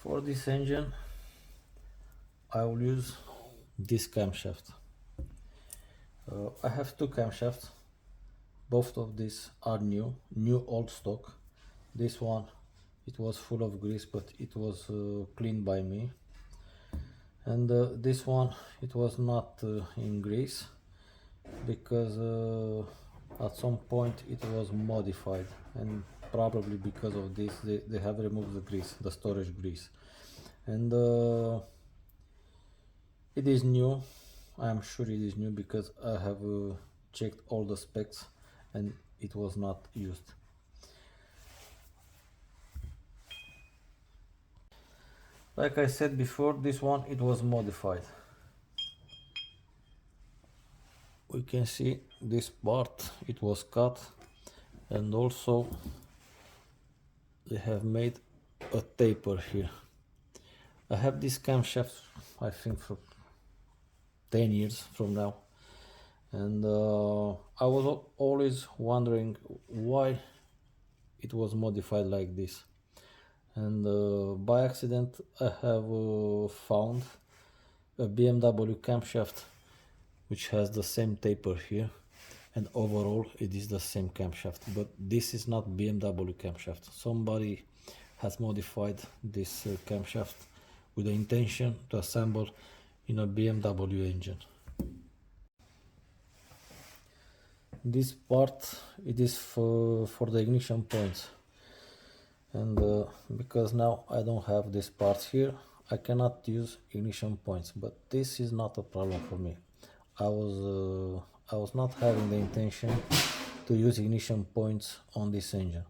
For this engine I will use this camshaft. I have two camshafts. Both of these are new old stock. This one, it was full of grease, but it was cleaned by me. And this one, it was not in grease, because at some point it was modified, and probably because of this they have removed the grease, the storage grease. And it is new. I am sure it is new because I have checked all the specs and it was not used. Like I said before, this one, it was modified. We can see this part, it was cut, and also they have made a taper here. I have this camshaft, I think, for 10 years from now, and I was always wondering why it was modified like this. And by accident I have found a BMW camshaft which has the same taper here, and overall it is the same camshaft, but this is not BMW camshaft. Somebody has modified this camshaft with the intention to assemble in a BMW engine. This part, it is for the ignition points, and because now I don't have this part here, I cannot use ignition points, but this is not a problem for me. I was not having the intention to use ignition points on this engine.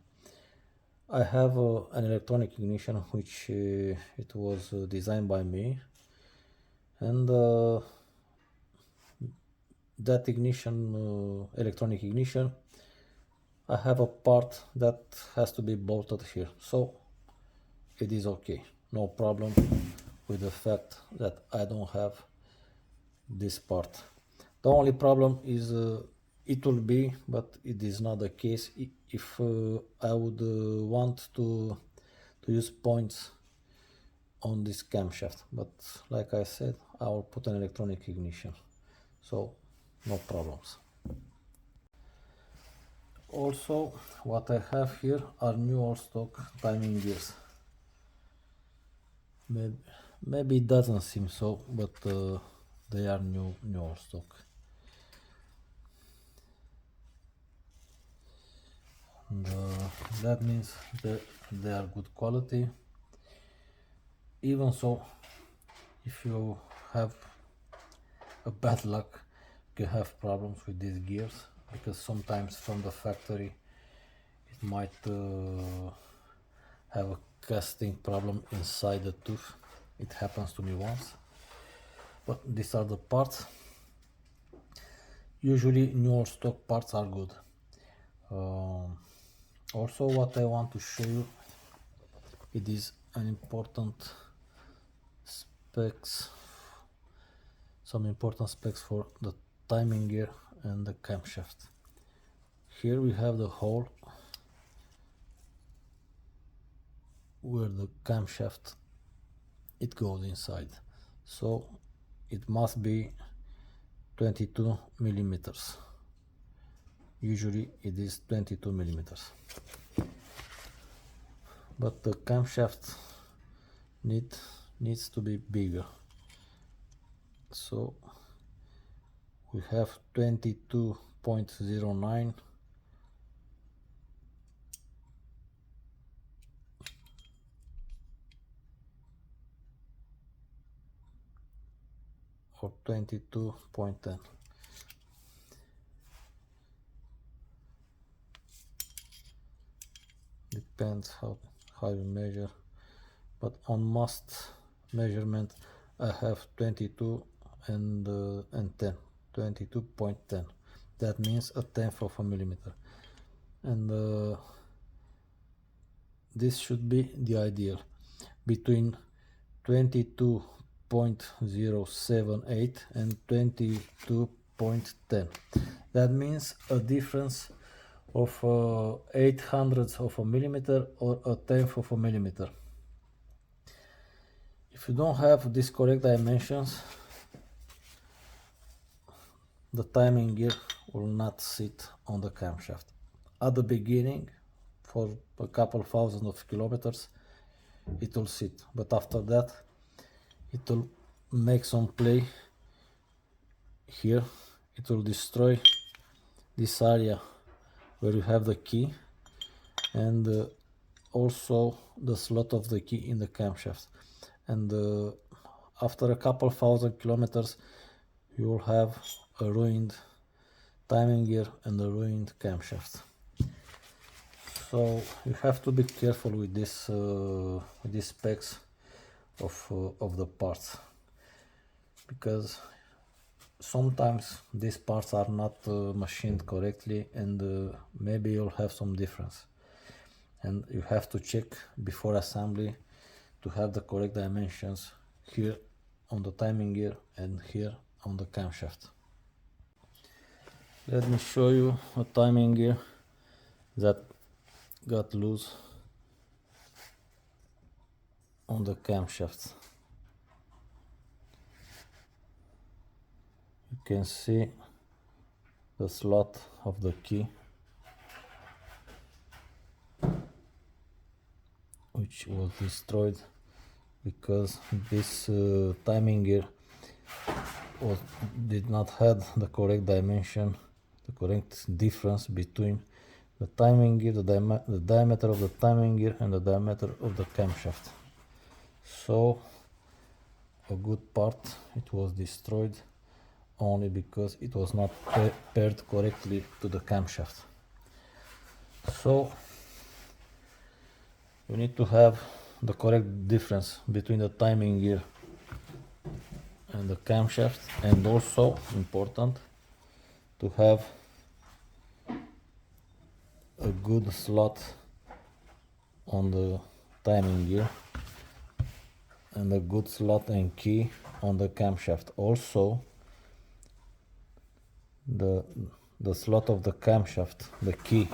I have an electronic ignition which it was designed by me, and that ignition, electronic ignition, I have a part that has to be bolted here, so it is okay, no problem with the fact that I don't have this part. The only problem is it will be, but it is not the case, if I would want to use points on this camshaft, but like I said, I will put an electronic ignition, so no problems. Also, what I have here are new old stock timing gears. Maybe it doesn't seem so, but they are new old stock. And that means that they are good quality. Even so, if you have a bad luck, you can have problems with these gears, because sometimes from the factory it might have a casting problem inside the tooth. It happens to me once, but these are the parts. Usually new old stock parts are good. Also, what I want to show you, it is an important specs, some important specs for the timing gear and the camshaft. Here we have the hole where the camshaft it goes inside, so it must be 22 millimeters. Usually it is 22 millimeters, but the camshaft needs to be bigger, so we have 22.09 or 22.10. Depends how you measure, but on most measurement I have 22 and 10, 22.10. That means a tenth of a millimeter, and this should be the ideal, between 22.078 and 22.10. That means a difference of 0.08 of a millimeter or a tenth of a millimeter. If you don't have these correct dimensions, the timing gear will not sit on the camshaft. At the beginning, for a couple thousand of kilometers, it will sit, but after that it will make some play here. It will destroy this area where you have the key, and also the slot of the key in the camshaft. And after a couple thousand kilometers, you will have a ruined timing gear and a ruined camshaft. So you have to be careful with these specs of the parts, because sometimes these parts are not machined correctly, and maybe you'll have some difference, and you have to check before assembly to have the correct dimensions here on the timing gear and here on the camshaft. Let me show you a timing gear that got loose on the camshaft. You can see the slot of the key, which was destroyed because this timing gear did not have the correct dimension, the correct difference between the timing gear, the diameter of the timing gear and the diameter of the camshaft. So a good part, it was destroyed only because it was not paired correctly to the camshaft. So you need to have the correct difference between the timing gear and the camshaft, and also important to have a good slot on the timing gear and a good slot and key on the camshaft. Also the slot of the camshaft, the key,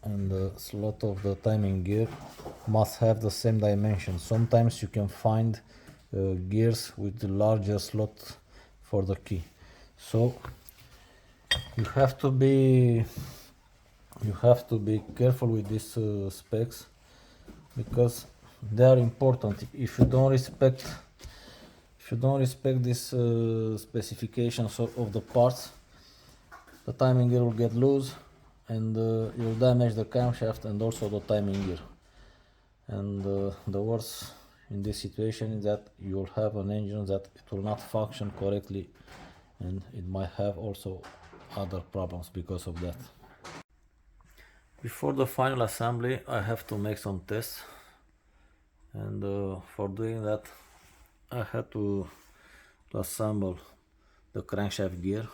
and the slot of the timing gear must have the same dimension. Sometimes you can find gears with the larger slot for the key. So you have to be careful with these specs, because they are important. If you don't respect these specifications of the parts, the timing gear will get loose, and you'll damage the camshaft and also the timing gear. And the worst in this situation is that you'll have an engine that it will not function correctly, and it might have also other problems because of that. Before the final assembly, I have to make some tests, and for doing that I had to assemble the crankshaft gear,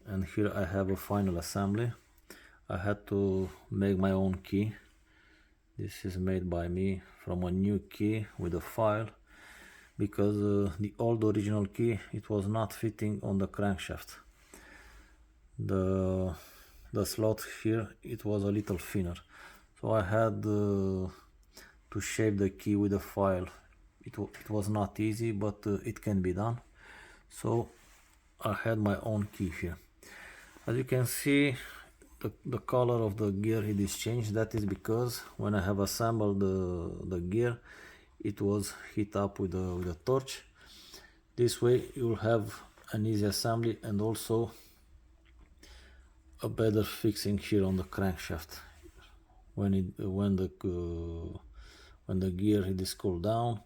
and here I have a final assembly. I had to make my own key. This is made by me from a new key with a file, because the old original key, it was not fitting on the crankshaft. The slot here, it was a little thinner, so I had to shape the key with a file. It was not easy, but it can be done. So I had my own key here. As you can see, the color of the gear, it is changed. That is because when I have assembled the gear, it was heat up with a torch. This way you'll have an easy assembly and also a better fixing here on the crankshaft. When the gear it is cooled down,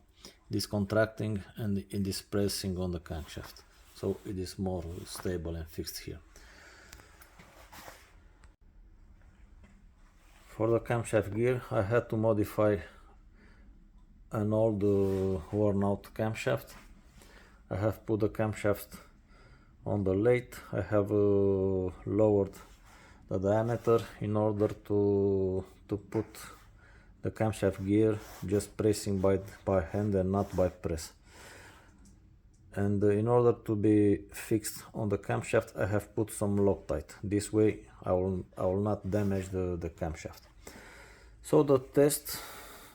it is contracting and it is pressing on the camshaft, so it is more stable and fixed here. For the camshaft gear, I had to modify an old worn out camshaft. I have put the camshaft on the lathe. I have lowered the diameter in order to put the camshaft gear just pressing by hand and not by press. And in order to be fixed on the camshaft, I have put some Loctite. This way I will not damage the camshaft. So the test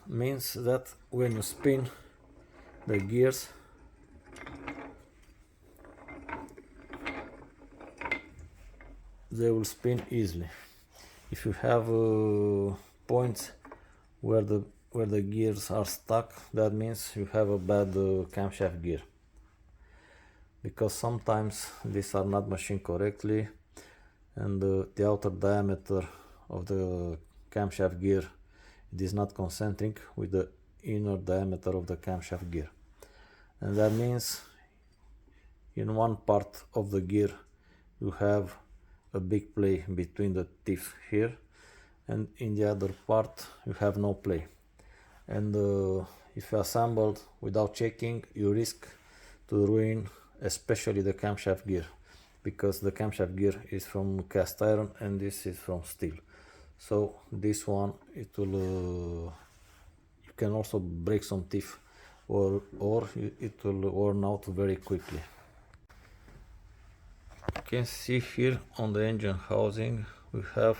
means that when you spin the gears, they will spin easily. If you have points where the gears are stuck, that means you have a bad camshaft gear, because sometimes these are not machined correctly, and the outer diameter of the camshaft gear, it is not concentric with the inner diameter of the camshaft gear, and that means in one part of the gear you have a big play between the teeth here, and in the other part you have no play. And if you assembled without checking, you risk to ruin especially the camshaft gear, because the camshaft gear is from cast iron and this is from steel. So this one, it will you can also break some teeth, or it will worn out very quickly. You can see here on the engine housing we have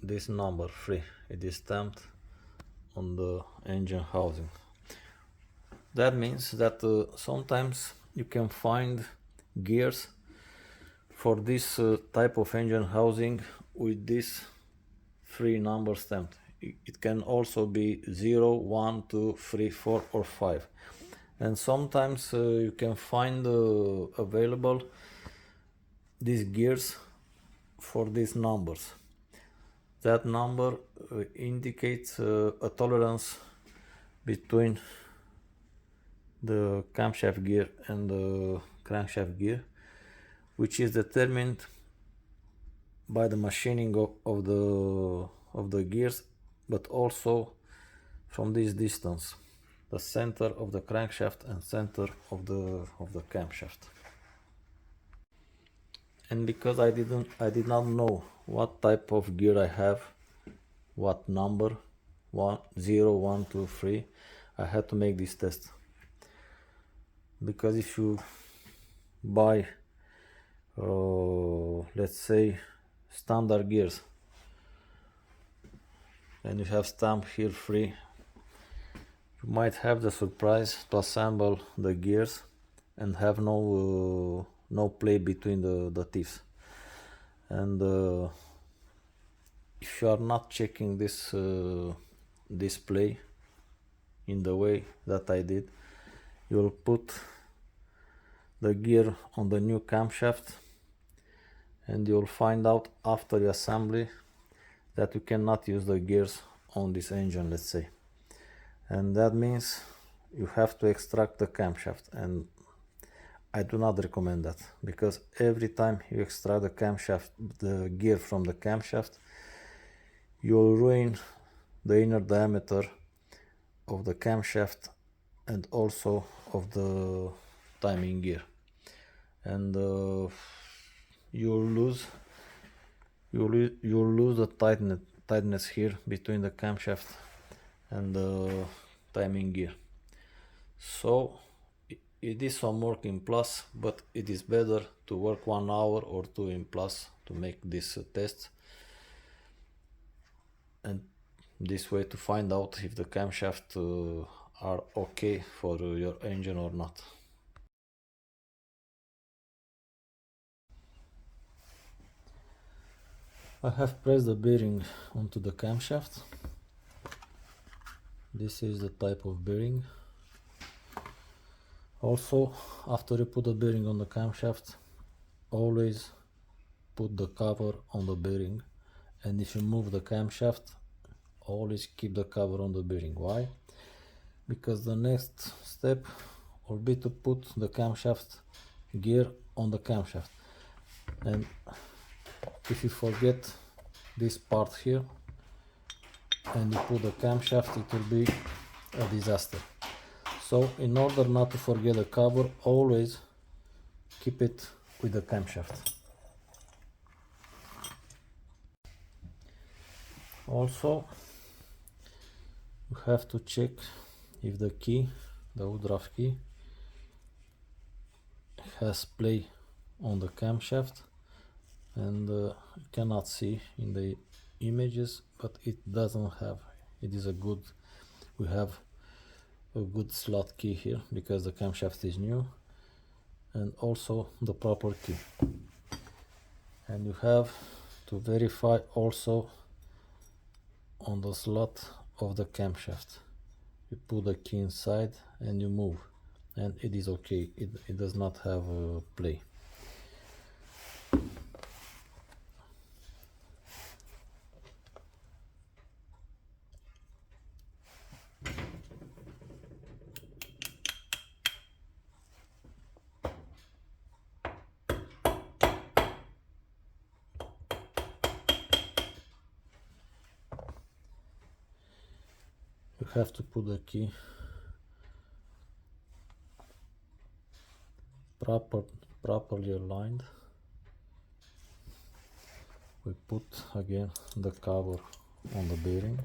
this number 3. It is stamped on the engine housing. That means that sometimes you can find gears for this type of engine housing with this 3 numbers stamped. It can also be 0, 1, 2, 3, 4 or 5. And sometimes you can find available these gears for these numbers. That number indicates a tolerance between the camshaft gear and the crankshaft gear, which is determined by the machining of the gears, but also from this distance, the center of the crankshaft and center of the camshaft. And because I did not know what type of gear I have, what number, 1, 0, 1, 2, 3, I had to make this test. Because if you buy let's say standard gears and you have stamp here 3, you might have the surprise to assemble the gears and have no play between the teeth. And if you are not checking this display in the way that I did, you will put the gear on the new camshaft and you will find out after the assembly that you cannot use the gears on this engine, let's say. And that means you have to extract the camshaft, and I do not recommend that, because every time you extract the camshaft, the gear from the camshaft, you will ruin the inner diameter of the camshaft and also of the timing gear, and you'll lose the tightness here between the camshaft and the timing gear. So it is some work in plus, but it is better to work 1 hour or 2 in plus to make this test, and this way to find out if the camshaft are okay for your engine or not. I have pressed the bearing onto the camshaft. This is the type of bearing. Also, after you put the bearing on the camshaft, always put the cover on the bearing, and if you move the camshaft, always keep the cover on the bearing. Why? Because the next step will be to put the camshaft gear on the camshaft, and if you forget this part here and you put the camshaft, it will be a disaster. So in order not to forget the cover, always keep it with the camshaft. Also, you have to check if the key, the Woodruff key, has play on the camshaft, and you cannot see in the images, but it doesn't have, it is a good, we have a good slot key here because the camshaft is new, and also the proper key. And you have to verify also on the slot of the camshaft. You put the key inside and you move, and it is okay. It does not have a play. You have to put the key properly aligned. We put again the cover on the bearing,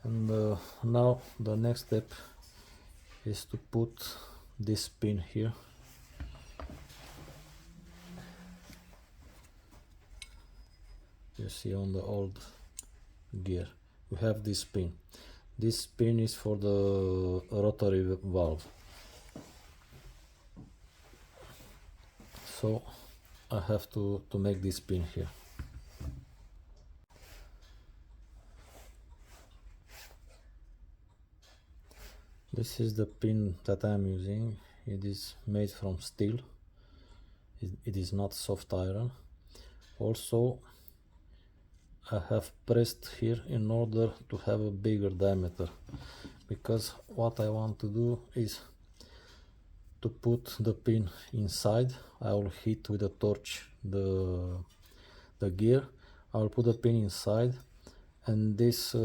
and now the next step is to put this pin here. You see on the old gear we have this pin. This pin is for the rotary valve. So I have to make this pin here. This is the pin that I am using. It is made from steel. It is not soft iron. Also, I have pressed here in order to have a bigger diameter, because what I want to do is to put the pin inside. I will hit with a torch the gear. I will put the pin inside, and this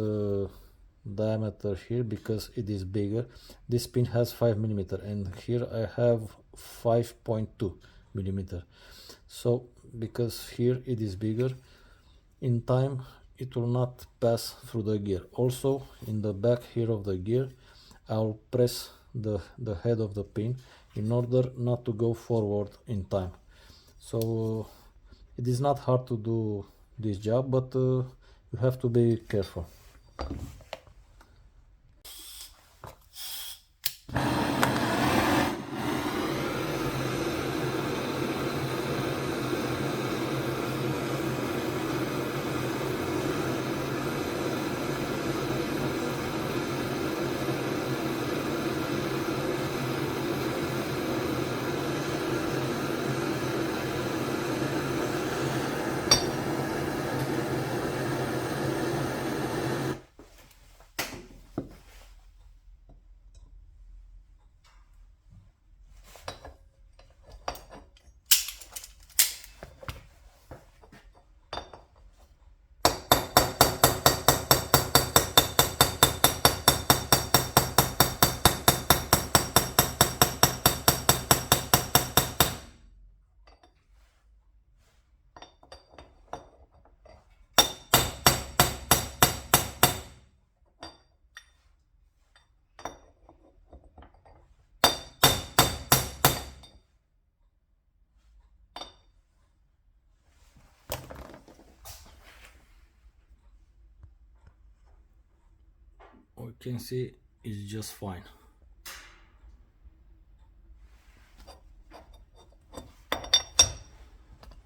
diameter here, because it is bigger, this pin has 5 millimeter, and here I have 5.2 millimeter. So because here it is bigger, in time it will not pass through the gear. Also in the back here of the gear, I'll press the head of the pin in order not to go forward in time. So it is not hard to do this job, but you have to be careful. We can see it's just fine.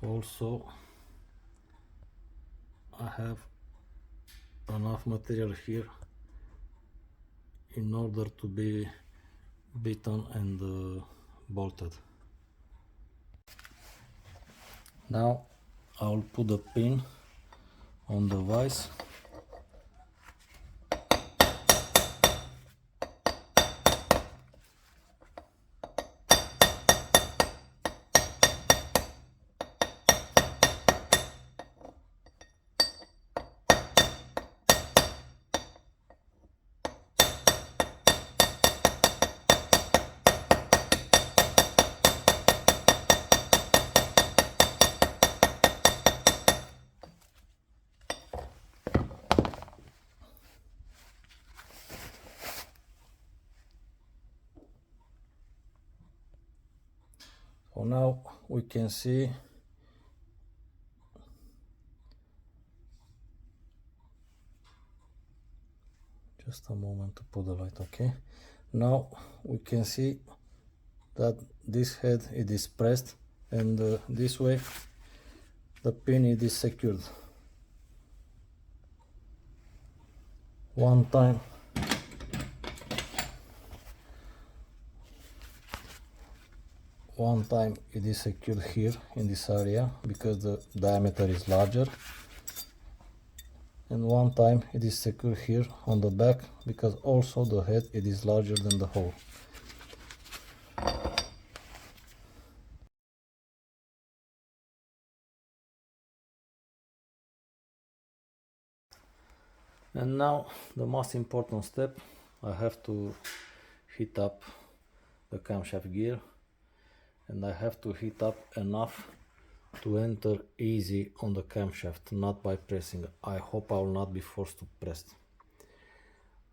Also, I have enough material here in order to be beaten and bolted. Now I will put the pin on the vise. So now we can see Just a moment to put the light. Okay, now we can see that this head it is pressed, and this way the pin it is secured. One time it is secured here in this area because the diameter is larger, and one time it is secured here on the back because also the head it is larger than the hole. And now the most important step, I have to heat up the camshaft gear, and I have to heat up enough to enter easy on the camshaft, not by pressing. I hope I will not be forced to press.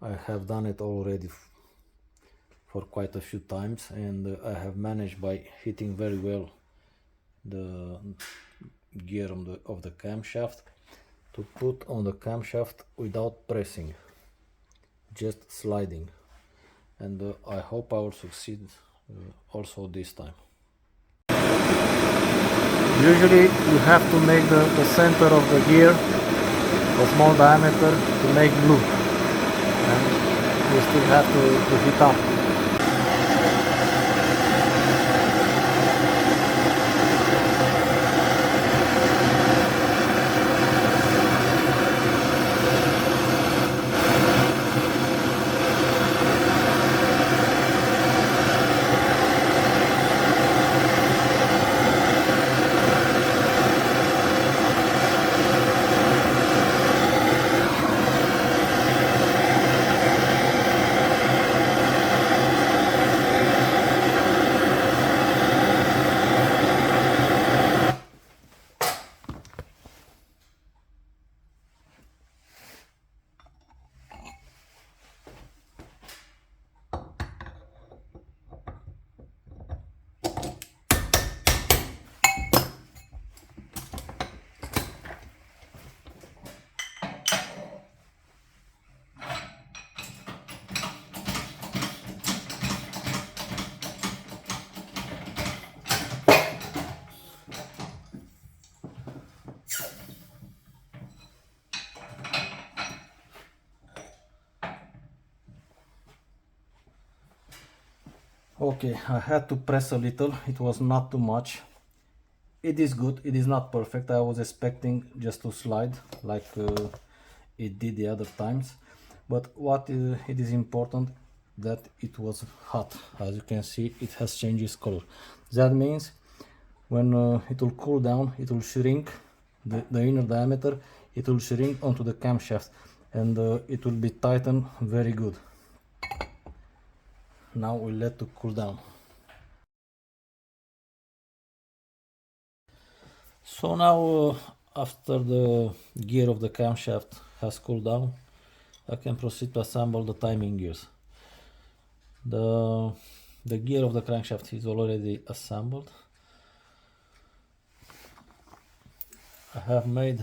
I have done it already for quite a few times, and I have managed by heating very well the gear of the camshaft to put on the camshaft without pressing, just sliding, and I hope I will succeed also this time. Usually you have to make the center of the gear a small diameter to make glue, and you still have to heat up. Okay, I had to press a little, it was not too much. It is good, it is not perfect. I was expecting just to slide like it did the other times, but what it is important that it was hot. As you can see, it has changed its color. That means when it will cool down, it will shrink the inner diameter, it will shrink onto the camshaft, and it will be tightened very good. Now we'll let it cool down. So now after the gear of the camshaft has cooled down, I can proceed to assemble the timing gears. The gear of the crankshaft is already assembled. I have made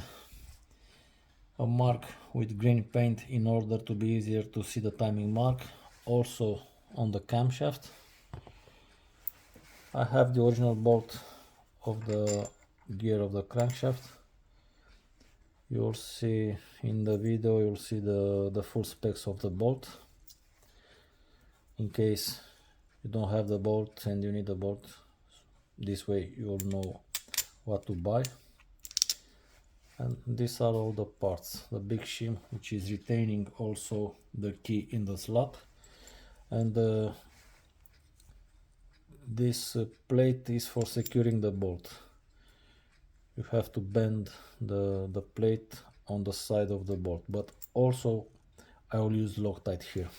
a mark with green paint in order to be easier to see the timing mark also on the camshaft. I have the original bolt of the gear of the crankshaft. You'll see in the video, you'll see the full specs of the bolt. In case you don't have the bolt and you need a bolt, this way you'll know what to buy. And these are all the parts. The big shim, which is retaining also the key in the slot, and this plate is for securing the bolt. You have to bend the plate on the side of the bolt, but also I will use Loctite here.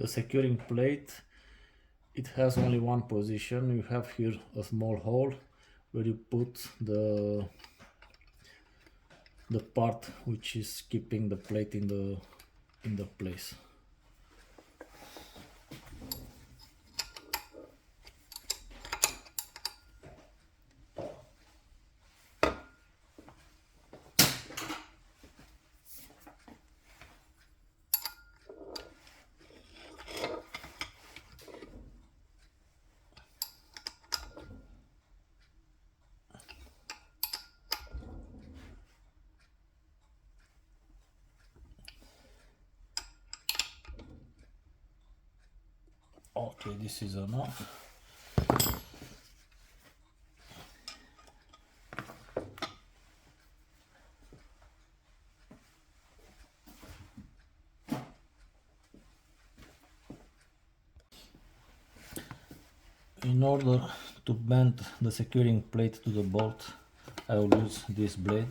the securing plate, it has only one position. You have here a small hole where you put the part which is keeping the plate in the place. Okay, this is enough. In order to bend the securing plate to the bolt, I will use this blade.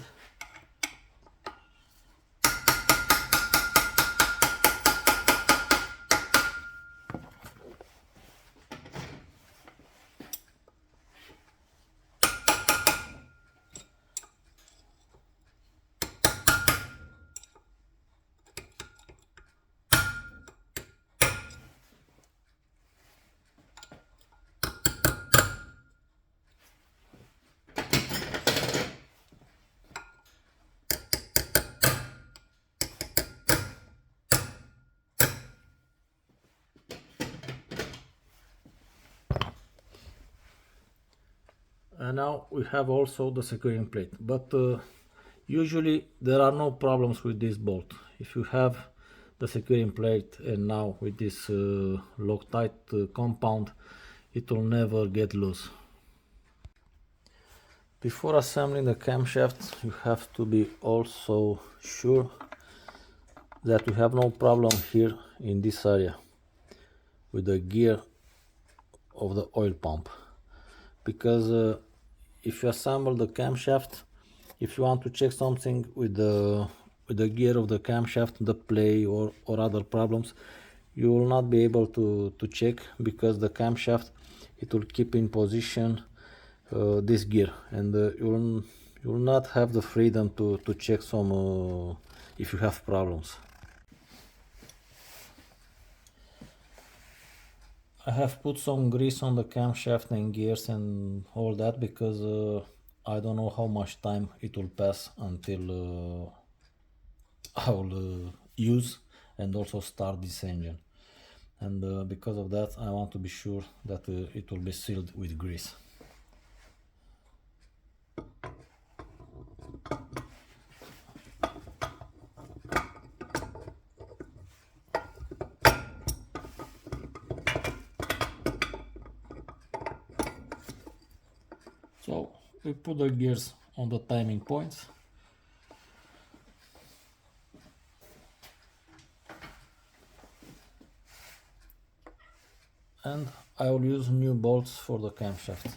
And now we have also the securing plate, but usually there are no problems with this bolt. If you have the securing plate and now with this Loctite compound, it will never get loose. Before assembling the camshaft, you have to be also sure that you have no problem here in this area with the gear of the oil pump, because if you assemble the camshaft, if you want to check something with the gear of the camshaft, the play or other problems, you will not be able to check, because the camshaft, it will keep in position this gear, and you will not have the freedom to check some if you have problems. I have put some grease on the camshaft and gears and all that, because I don't know how much time it will pass until I will use and also start this engine. And because of that, I want to be sure that it will be sealed with grease. So we put the gears on the timing points. And I will use new bolts for the camshaft.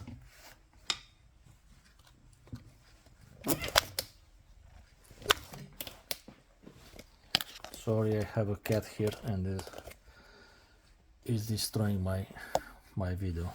Sorry, I have a cat here and is destroying my video.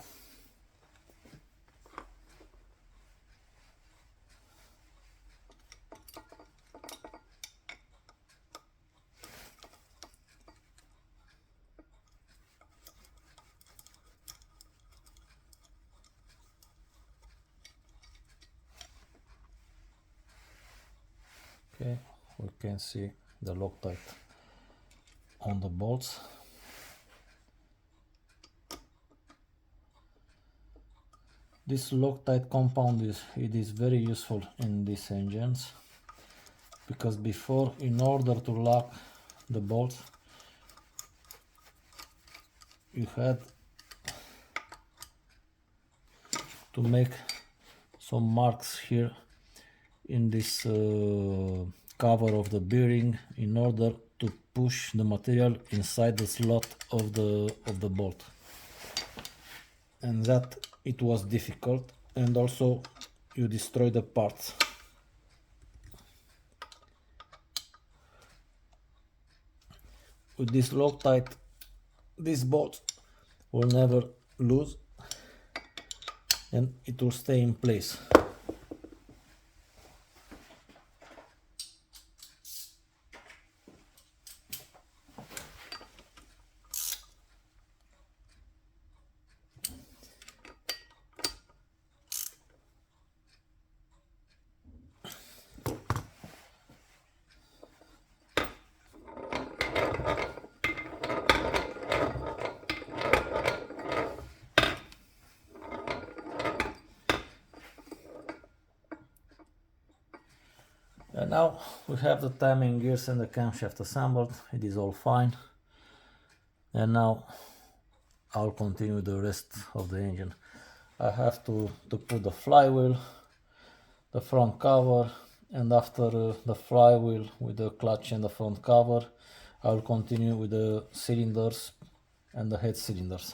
Okay, we can see the Loctite on the bolts. This Loctite compound is very useful in these engines, because before, in order to lock the bolts, you had to make some marks here in this cover of the bearing in order to push the material inside the slot of the bolt, and that it was difficult, and also you destroy the parts. With this Loctite this bolt will never lose and it will stay in place. And now we have the timing gears and the camshaft assembled. It is all fine. And now I'll continue the rest of the engine. I have to put the flywheel, the front cover, and after the flywheel with the clutch and the front cover, I'll continue with the cylinders and the head cylinders.